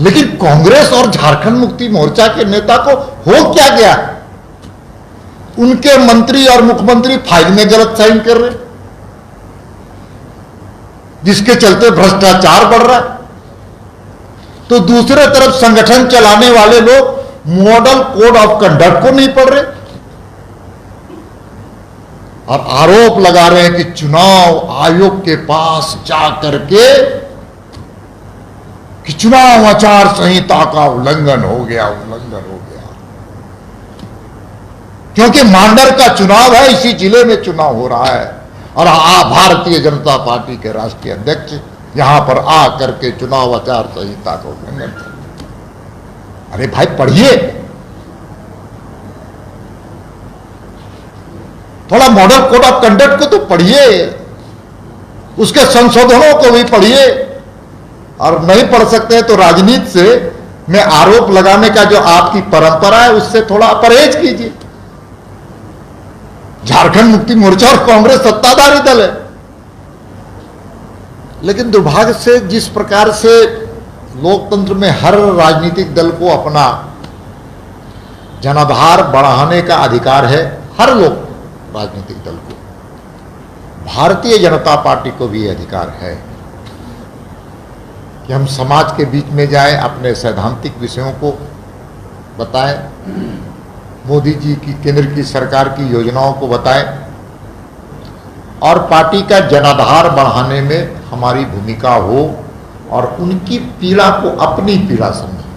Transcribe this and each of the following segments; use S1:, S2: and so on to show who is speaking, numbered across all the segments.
S1: लेकिन कांग्रेस और झारखंड मुक्ति मोर्चा के नेता को हो क्या गया? उनके मंत्री और मुख्यमंत्री फाइल में गलत साइन कर रहे, जिसके चलते भ्रष्टाचार बढ़ रहा है। तो दूसरे तरफ संगठन चलाने वाले लोग मॉडल कोड ऑफ कंडक्ट को नहीं पढ़ रहे और आरोप लगा रहे हैं कि चुनाव आयोग के पास जा करके कि चुनाव आचार संहिता का उल्लंघन हो गया, क्योंकि मांडर का चुनाव है, इसी जिले में चुनाव हो रहा है और भारतीय जनता पार्टी के राष्ट्रीय अध्यक्ष यहां पर आ करके चुनाव आचार संहिता का उल्लंघन कर। अरे भाई पढ़िए, थोड़ा मॉडल कोड ऑफ कंडक्ट को तो पढ़िए, उसके संशोधनों को भी पढ़िए। और नहीं पढ़ सकते हैं तो राजनीति से में आरोप लगाने का जो आपकी परंपरा है उससे थोड़ा परहेज कीजिए। झारखंड मुक्ति मोर्चा और कांग्रेस सत्ताधारी दल है, लेकिन दुर्भाग्य से जिस प्रकार से लोकतंत्र में हर राजनीतिक दल को अपना जनाधार बढ़ाने का अधिकार है, हर लोग राजनीतिक दल को, भारतीय जनता पार्टी को भी अधिकार है कि हम समाज के बीच में जाएं, अपने सैद्धांतिक विषयों को बताएं, मोदी जी की केंद्र की सरकार की योजनाओं को बताएं और पार्टी का जनाधार बढ़ाने में हमारी भूमिका हो और उनकी पीड़ा को अपनी पीड़ा समझें,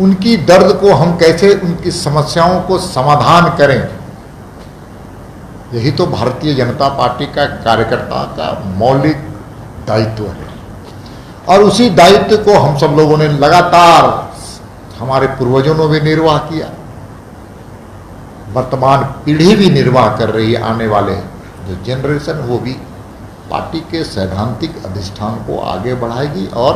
S1: उनकी दर्द को हम कैसे उनकी समस्याओं को समाधान करें। यही तो भारतीय जनता पार्टी का कार्यकर्ता का मौलिक दायित्व है और उसी दायित्व को हम सब लोगों ने लगातार, हमारे पूर्वजों ने भी निर्वाह किया, वर्तमान पीढ़ी भी निर्वाह कर रही है, आने वाले जो जनरेशन वो भी पार्टी के सैद्धांतिक अधिष्ठान को आगे बढ़ाएगी और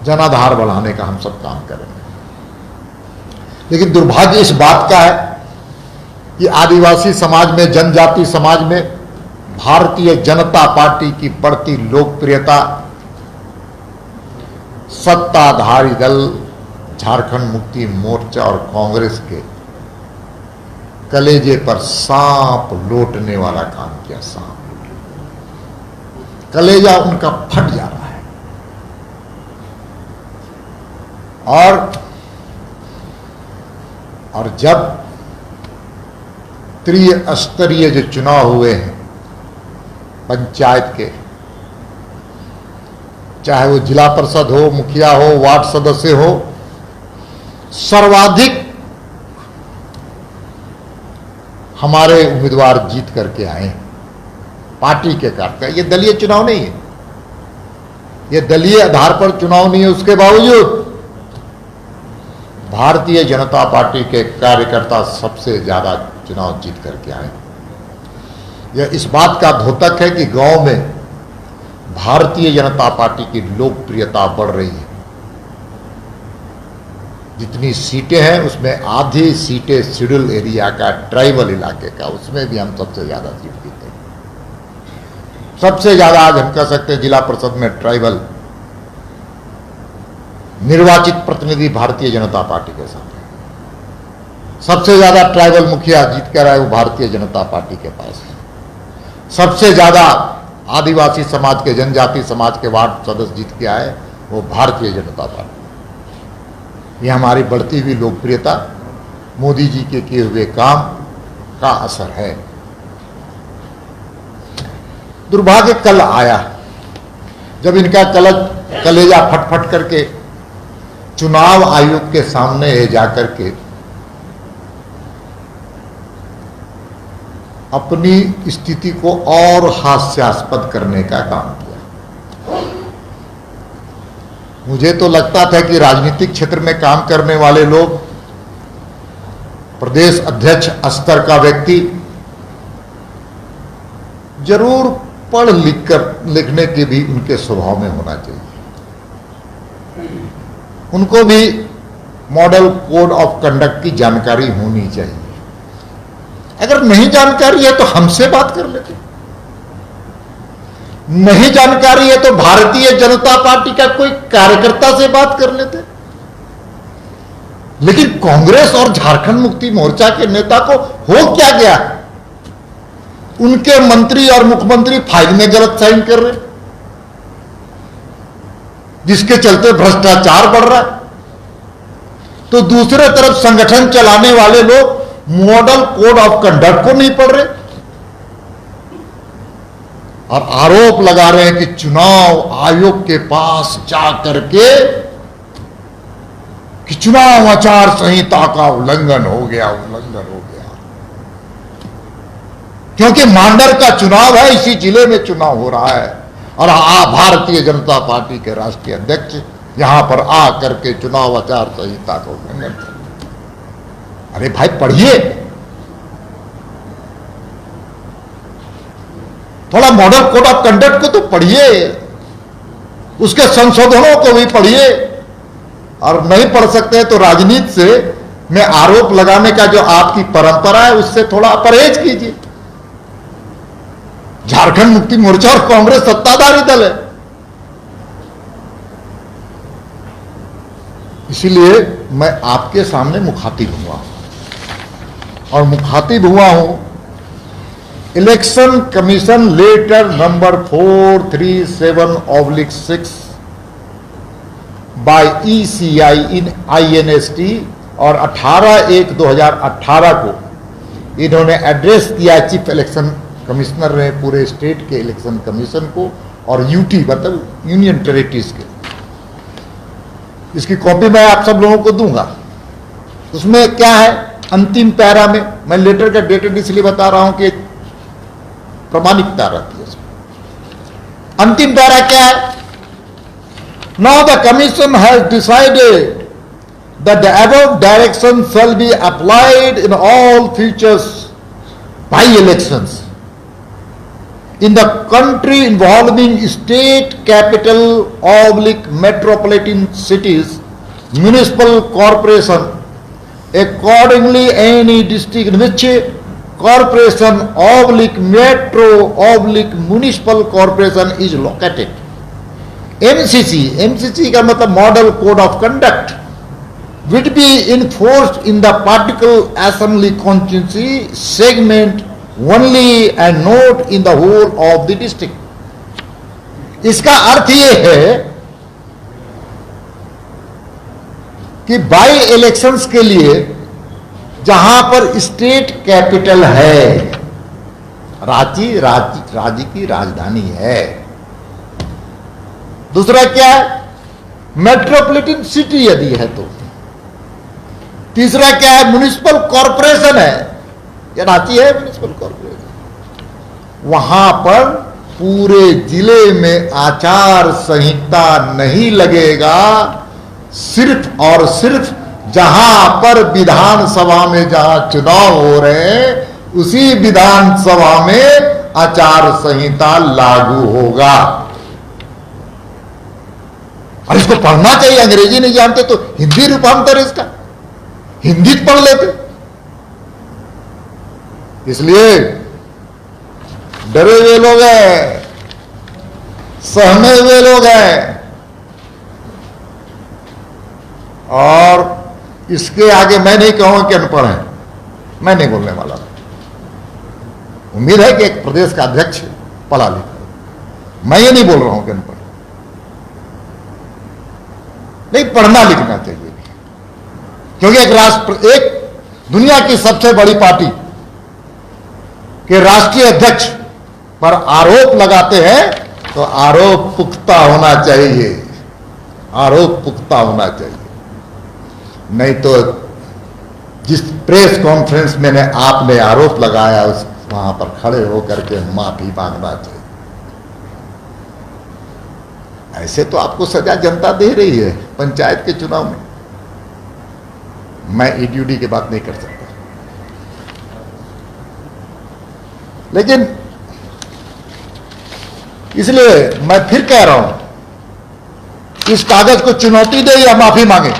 S1: जनाधार बढ़ाने का हम सब काम करेंगे। लेकिन दुर्भाग्य इस बात का है कि आदिवासी समाज में, जनजाति समाज में भारतीय जनता पार्टी की बढ़ती लोकप्रियता सत्ताधारी दल झारखंड मुक्ति मोर्चा और कांग्रेस के कलेजे पर सांप लौटने वाला काम किया। सांप कलेजा उनका फट जा रहा है और जब त्रिस्तरीय जो चुनाव हुए हैं पंचायत के, चाहे वो जिला परिषद हो, मुखिया हो, वार्ड सदस्य हो, सर्वाधिक हमारे उम्मीदवार जीत करके आए पार्टी के कार्यकर्ता। ये दलीय चुनाव नहीं है, ये दलीय आधार पर चुनाव नहीं है, उसके बावजूद भारतीय जनता पार्टी के कार्यकर्ता सबसे ज्यादा चुनाव जीत करके आए। यह इस बात का द्योतक है कि गांव में भारतीय जनता पार्टी की लोकप्रियता बढ़ रही है। जितनी सीटें हैं उसमें आधी सीटें शेड्यूल एरिया का, ट्राइबल इलाके का, उसमें भी हम सबसे ज्यादा सीट जीते हैं। सबसे ज्यादा आज हम कह सकते हैं जिला परिषद में ट्राइबल निर्वाचित प्रतिनिधि भारतीय जनता पार्टी के साथ है। सबसे ज्यादा ट्राइबल मुखिया जीत कर आए वो भारतीय जनता पार्टी के पास है। सबसे ज्यादा आदिवासी समाज के, जनजाति समाज के वार्ड सदस्य जीत के आए वो भारतीय जनता पार्टी। ये हमारी बढ़ती हुई लोकप्रियता मोदी जी के किए हुए काम का असर है। दुर्भाग्य कल आया जब इनका कलेजा फटफट करके चुनाव आयोग के सामने जाकर के अपनी स्थिति को और हास्यास्पद करने का काम किया। मुझे तो लगता था कि राजनीतिक क्षेत्र में काम करने वाले लोग, प्रदेश अध्यक्ष स्तर का व्यक्ति जरूर पढ़ लिखने के भी उनके स्वभाव में होना चाहिए। उनको भी मॉडल कोड ऑफ कंडक्ट की जानकारी होनी चाहिए। अगर नहीं जानकारी है तो हमसे बात कर लेते। नहीं जानकारी है तो भारतीय जनता पार्टी का कोई कार्यकर्ता से बात कर लेते। लेकिन कांग्रेस और झारखंड मुक्ति मोर्चा के नेता को हो क्या गया, उनके मंत्री और मुख्यमंत्री फाइल में गलत साइन कर रहे, जिसके चलते भ्रष्टाचार बढ़ रहा है। तो दूसरे तरफ संगठन चलाने वाले लोग मॉडल कोड ऑफ कंडक्ट को नहीं पढ़ रहे और आरोप लगा रहे हैं कि चुनाव आयोग के पास जा करके कि चुनाव आचार संहिता का उल्लंघन हो गया, क्योंकि मांडर का चुनाव है, इसी जिले में चुनाव हो रहा है और भारतीय जनता पार्टी के राष्ट्रीय अध्यक्ष यहां पर आ करके चुनाव आचार संहिता का उल्लंघन कर। अरे भाई पढ़िए, थोड़ा मॉडल कोड ऑफ कंडक्ट को तो पढ़िए, उसके संशोधनों को भी पढ़िए। और नहीं पढ़ सकते तो राजनीति से में आरोप लगाने का जो आपकी परंपरा है उससे थोड़ा परहेज कीजिए। झारखंड मुक्ति मोर्चा और कांग्रेस सत्ताधारी दल है, इसीलिए मैं आपके सामने मुखातिब हुआ और मुखातिब हुआ हूं election commission letter number 437/6 by ECI in INST और 18/1/2018 को इन्होंने एड्रेस किया चीफ इलेक्शन कमिश्नर ने पूरे स्टेट के इलेक्शन कमीशन को और UT मतलब यूनियन टेरिटरीज के। इसकी कॉपी मैं आप सब लोगों को दूंगा। उसमें क्या है, अंतिम पैरा में मैं लेटर का डेटेड इसलिए बता रहा हूं कि प्रामाणिकता रहती है उसमें। अंतिम पैरा क्या है, now the commission has decided that the above direction shall be applied in all future by-elections in the country involving state capital / metropolitan cities, municipal corporation. Accordingly, any district in which corporation / metro / municipal corporation is located. MCC का मतलब model code of conduct would be enforced in the particular assembly constituency segment only and not in the whole of the district. इसका अर्थ ये है कि by elections के लिए जहां पर स्टेट कैपिटल है, रांची की राजधानी है। दूसरा क्या है, मेट्रोपॉलिटन सिटी यदि है तो। तीसरा क्या है, म्युनिसिपल कॉरपोरेशन है, या रांची है म्युनिसिपल कॉरपोरेशन। वहां पर पूरे जिले में आचार संहिता नहीं लगेगा, सिर्फ और सिर्फ जहां पर विधानसभा में जहां चुनाव हो रहे हैं उसी विधानसभा में आचार संहिता लागू होगा। और इसको पढ़ना चाहिए, अंग्रेजी नहीं जानते तो हिंदी रूपांतर इसका, हिंदी पढ़ लेते। इसलिए डरे हुए लोग हैं, सहमे हुए लोग हैं, और इसके आगे मैं नहीं कहूंगा कि अनपढ़ है, मैं नहीं बोलने वाला। उम्मीद है कि एक प्रदेश का अध्यक्ष पढ़ा लिखा, मैं ये नहीं बोल रहा हूं कि अनपढ़ नहीं, पढ़ना लिखना चाहिए। क्योंकि एक दुनिया की सबसे बड़ी पार्टी के राष्ट्रीय अध्यक्ष पर आरोप लगाते हैं तो आरोप पुख्ता होना चाहिए, आरोप पुख्ता होना चाहिए। नहीं तो जिस प्रेस कॉन्फ्रेंस में आपने आरोप लगाया उस वहां पर खड़े होकर के माफी मांगना चाहिए। ऐसे तो आपको सजा जनता दे रही है पंचायत के चुनाव में। मैं ईडीयूडी की बात नहीं कर सकता, लेकिन इसलिए मैं फिर कह रहा हूं, इस कागज को चुनौती दे या माफी मांगे,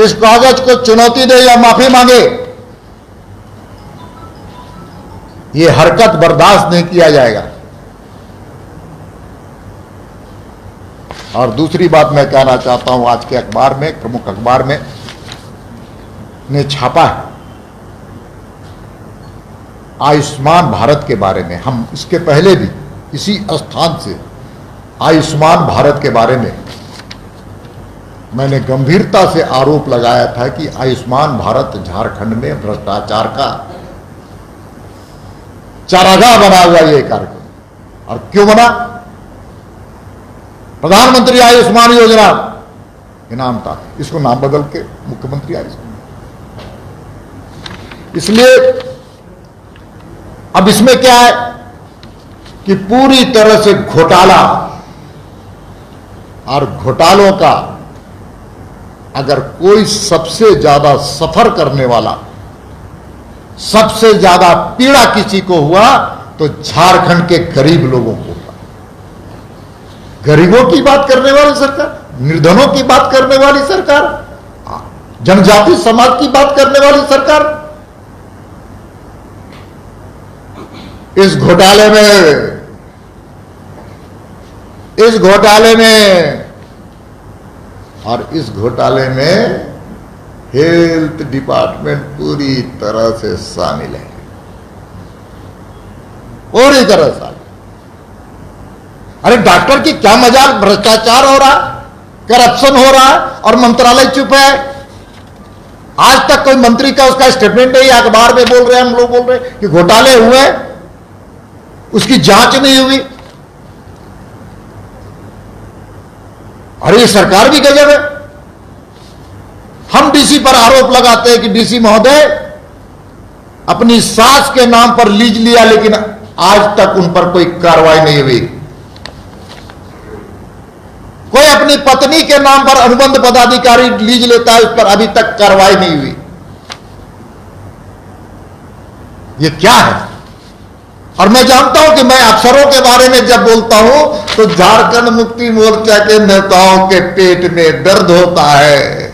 S1: इस कागज को चुनौती दे या माफी मांगे, ये हरकत बर्दाश्त नहीं किया जाएगा। और दूसरी बात मैं कहना चाहता हूं, आज के अखबार में, प्रमुख अखबार में ने छापा है आयुष्मान भारत के बारे में। हम इसके पहले भी इसी स्थान से आयुष्मान भारत के बारे में मैंने गंभीरता से आरोप लगाया था कि आयुष्मान भारत झारखंड में भ्रष्टाचार का चारागाह बना हुआ ये कार्यक्रम। और क्यों बना? प्रधानमंत्री आयुष्मान योजना ये नाम था, इसको नाम बदल के मुख्यमंत्री आयुष्मान। इसलिए अब इसमें क्या है कि पूरी तरह से घोटाला, और घोटालों का अगर कोई सबसे ज्यादा सफर करने वाला, सबसे ज्यादा पीड़ा किसी को हुआ तो झारखंड के गरीब लोगों को हुआ। गरीबों की बात करने वाली सरकार, निर्धनों की बात करने वाली सरकार, जनजाति समाज की बात करने वाली सरकार, इस घोटाले में और इस घोटाले में हेल्थ डिपार्टमेंट पूरी तरह से शामिल है, पूरी तरह शामिल। अरे डॉक्टर की क्या मजाल, भ्रष्टाचार हो रहा, करप्शन हो रहा है और मंत्रालय चुप है। आज तक कोई मंत्री का उसका स्टेटमेंट नहीं, अखबार में बोल रहे हैं, हम लोग बोल रहे हैं कि घोटाले हुए, उसकी जांच नहीं हुई। अरे ये सरकार भी गजब है। हम डीसी पर आरोप लगाते हैं कि डीसी महोदय अपनी सास के नाम पर लीज लिया, लेकिन आज तक उन पर कोई कार्रवाई नहीं हुई। कोई अपनी पत्नी के नाम पर अनुबंध पदाधिकारी लीज लेता है, उस पर अभी तक कार्रवाई नहीं हुई। ये क्या है? और मैं जानता हूं कि मैं अफसरों के बारे में जब बोलता हूं तो झारखंड मुक्ति मोर्चा के नेताओं के पेट में दर्द होता है।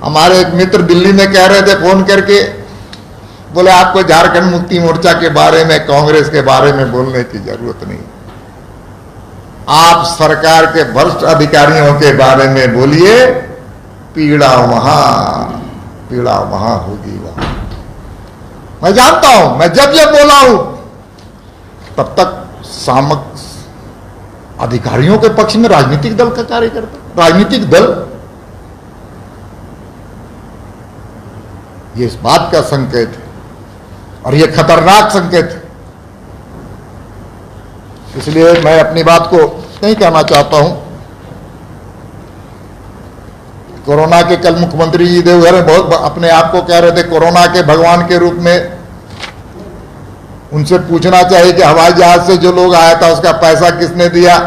S1: हमारे एक मित्र दिल्ली में कह रहे थे फोन करके, बोले आपको झारखंड मुक्ति मोर्चा के बारे में, कांग्रेस के बारे में बोलने की जरूरत नहीं, आप सरकार के वरिष्ठ अधिकारियों के बारे में बोलिए, पीड़ा वहां होगी वहां। मैं जानता हूं, मैं जब बोला हूं तब तक सामक अधिकारियों के पक्ष में राजनीतिक दल का कार्य करता। राजनीतिक दल ये इस बात का संकेत है और ये खतरनाक संकेत है। इसलिए मैं अपनी बात को नहीं कहना चाहता हूं। कोरोना के कल मुख्यमंत्री जी देवघर में बहुत अपने आप को कह रहे थे कोरोना के भगवान के रूप में। उनसे पूछना चाहिए कि हवाई जहाज से जो लोग आया था उसका पैसा किसने दिया,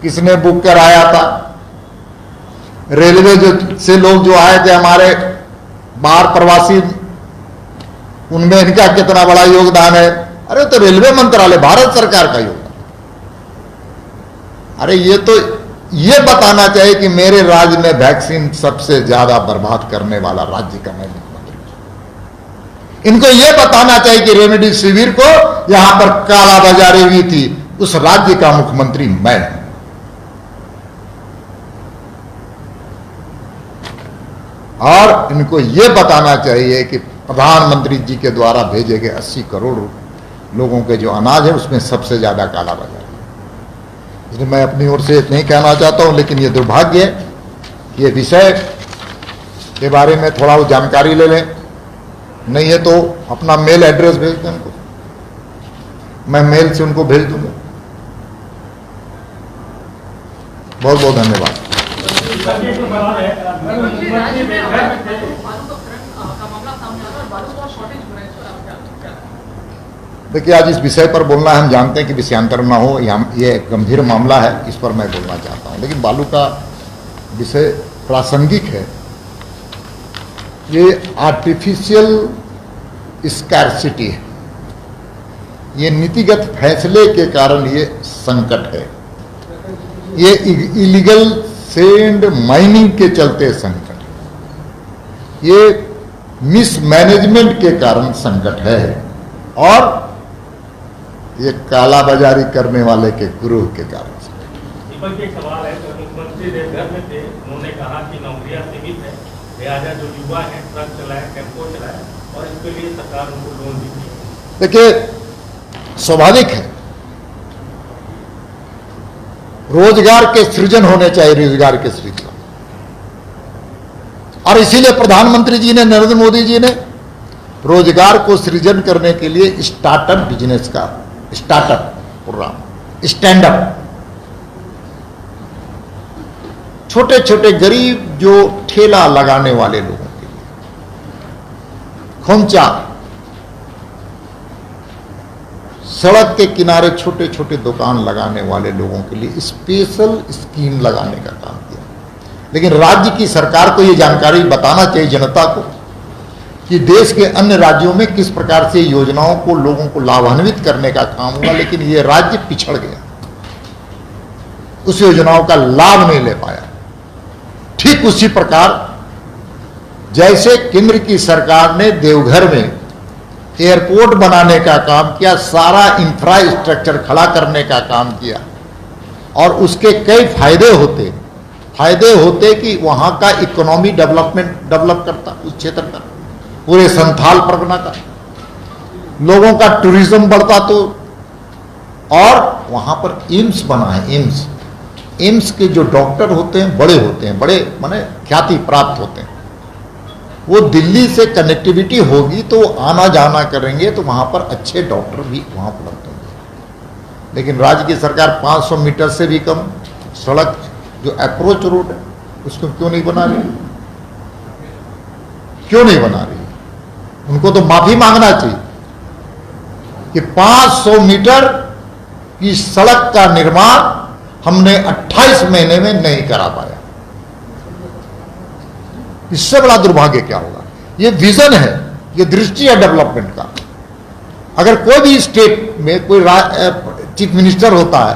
S1: किसने बुक कराया था। रेलवे से लोग जो आए थे हमारे बाहर प्रवासी, उनमें इनका कितना बड़ा योगदान है। अरे तो रेलवे मंत्रालय, भारत सरकार का योगदान। अरे ये बताना चाहिए कि मेरे राज्य में वैक्सीन सबसे ज्यादा बर्बाद करने वाला राज्य का मैं मुख्यमंत्री हूं। इनको यह बताना चाहिए कि रेमडेसिविर को यहां पर कालाबाजारी हुई थी, उस राज्य का मुख्यमंत्री मैं हूं। और इनको यह बताना चाहिए कि प्रधानमंत्री जी के द्वारा भेजे गए 80 करोड़ लोगों के जो अनाज है उसमें सबसे ज्यादा कालाबाजारी। इसलिए मैं अपनी ओर से नहीं कहना चाहता हूं, लेकिन ये दुर्भाग्य है। ये विषय के बारे में थोड़ा वो जानकारी ले लें, नहीं है तो अपना मेल एड्रेस भेज दें उनको, मैं मेल से उनको भेज दूंगा। बहुत बहुत धन्यवाद। देखिए आज इस विषय पर बोलना है, हम जानते हैं कि विषयांतर ना हो, ये गंभीर मामला है, इस पर मैं बोलना चाहता हूं। लेकिन बालू का विषय प्रासंगिक है। ये आर्टिफिशियल स्कैर्सिटी है, ये नीतिगत फैसले के कारण ये संकट है। ये इलीगल सैंड माइनिंग के चलते संकट है, ये मिसमैनेजमेंट के कारण संकट है, और ये कालाबाजारी करने वाले के गुरूह के कारण संकट।
S2: दीपक जी एक सवाल है तो मुख्यमंत्री देवघर में थे, उन्होंने कहा कि नौकरियां सीमित है, लिहाजा जो युवा है ट्रक चलाए, टेम्पो चलाए और इसके लिए सरकार उनको लोन दी है।
S1: देखिए स्वाभाविक है, रोजगार के सृजन होने चाहिए, रोजगार के सृजन, और इसीलिए प्रधानमंत्री जी ने, नरेंद्र मोदी जी ने रोजगार को सृजन करने के लिए स्टार्टअप बिजनेस का स्टार्टअप प्रोग्राम, स्टैंड अप, छोटे छोटे गरीब जो ठेला लगाने वाले लोगों के लिए, खोमचा, सड़क के किनारे छोटे छोटे दुकान लगाने वाले लोगों के लिए स्पेशल स्कीम लगाने का काम किया। लेकिन राज्य की सरकार को यह जानकारी बताना चाहिए जनता को कि देश के अन्य राज्यों में किस प्रकार से योजनाओं को, लोगों को लाभान्वित करने का काम हुआ, लेकिन यह राज्य पिछड़ गया, उस योजनाओं का लाभ नहीं ले पाया। ठीक उसी प्रकार जैसे केंद्र की सरकार ने देवघर में एयरपोर्ट बनाने का काम किया, सारा इंफ्रास्ट्रक्चर खड़ा करने का काम किया, और उसके कई फायदे होते कि वहां का इकोनॉमी डेवलप करता, उस क्षेत्र का, पूरे संथाल परगना का लोगों का टूरिज्म बढ़ता, तो और वहां पर एम्स बना है। एम्स के जो डॉक्टर होते हैं बड़े माने ख्याति प्राप्त होते हैं, वो दिल्ली से कनेक्टिविटी होगी तो आना जाना करेंगे, तो वहां पर अच्छे डॉक्टर भी वहां उपलब्ध होंगे। लेकिन राज्य की सरकार 500 मीटर से भी कम सड़क, जो अप्रोच रोड है, उसको क्यों नहीं बना रही? क्यों नहीं बना रही? उनको तो माफी मांगना चाहिए कि 500 मीटर की सड़क का निर्माण हमने 28 महीने में नहीं करा पाया। इससे बड़ा दुर्भाग्य क्या होगा? ये विजन है, ये दृष्टि है डेवलपमेंट का। अगर कोई भी स्टेट में कोई चीफ मिनिस्टर होता है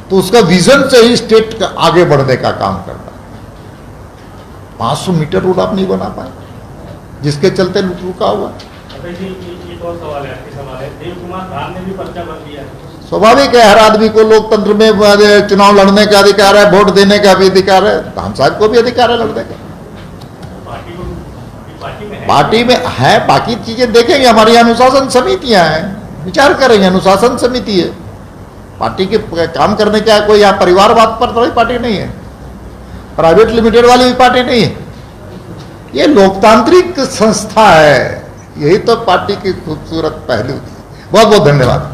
S1: तो उसका विजन से ही स्टेट आगे बढ़ने का काम करता है। 500 मीटर रोड आप नहीं बना पाए, जिसके चलते रुका हुआ। स्वाभाविक है, हर आदमी को लोकतंत्र में चुनाव लड़ने का अधिकार है, वोट देने का भी अधिकार है, खान साहब को भी अधिकार है लड़ने का। पार्टी में है, बाकी चीजें देखेंगे, हमारी अनुशासन समितियां हैं, विचार करेंगे, अनुशासन समिति है, पार्टी के काम करने का कोई यहाँ परिवारवाद पर तो पार्टी नहीं है, प्राइवेट लिमिटेड वाली भी पार्टी नहीं है, ये लोकतांत्रिक संस्था है। यही तो पार्टी की खूबसूरत पहलू है। बहुत बहुत धन्यवाद।